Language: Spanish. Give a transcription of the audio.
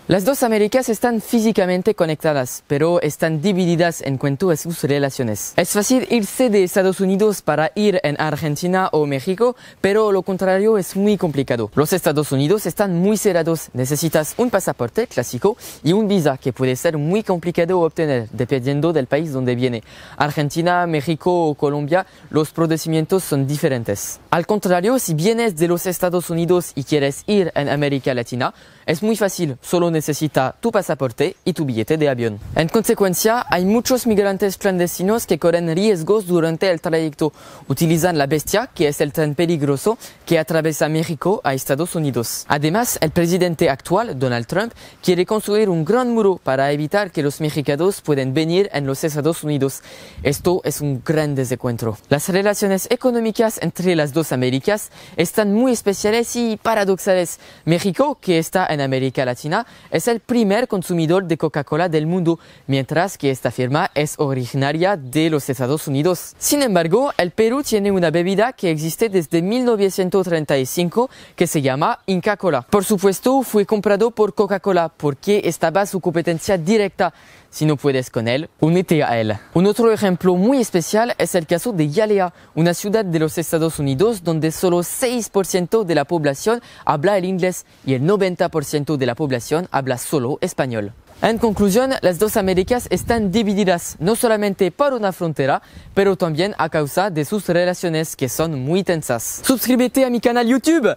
Las dos Américas están físicamente conectadas, pero están divididas en cuanto a sus relaciones. Es fácil irse de Estados Unidos para ir en Argentina o México, pero lo contrario es muy complicado. Los Estados Unidos están muy cerrados, necesitas un pasaporte clásico y un visa que puede ser muy complicado obtener dependiendo del país donde viene. Argentina, México o Colombia, los procedimientos son diferentes. Al contrario, si vienes de los Estados Unidos y quieres ir en América Latina, es muy fácil, solo necesita tu pasaporte y tu billete de avión. En consecuencia, hay muchos migrantes clandestinos que corren riesgos durante el trayecto. Utilizan la Bestia, que es el tren peligroso que atraviesa México a Estados Unidos. Además, el presidente actual, Donald Trump, quiere construir un gran muro para evitar que los mexicanos puedan venir en los Estados Unidos. Esto es un gran desencuentro. Las relaciones económicas entre las dos Américas están muy especiales y paradoxales. México, que está en América Latina, es el primer consumidor de Coca-Cola del mundo, mientras que esta firma es originaria de los Estados Unidos. Sin embargo, el Perú tiene una bebida que existe desde 1935 que se llama Inca Kola. Por supuesto, fue comprado por Coca-Cola porque estaba su competencia directa. Si no puedes con él, únete a él. Un otro ejemplo muy especial es el caso de Hialeah, una ciudad de los Estados Unidos donde solo 6% de la población habla el inglés y el 90% de la población habla solo español. En conclusión, las dos Américas están divididas no solamente por una frontera, pero también a causa de sus relaciones que son muy tensas. Suscríbete a mi canal YouTube.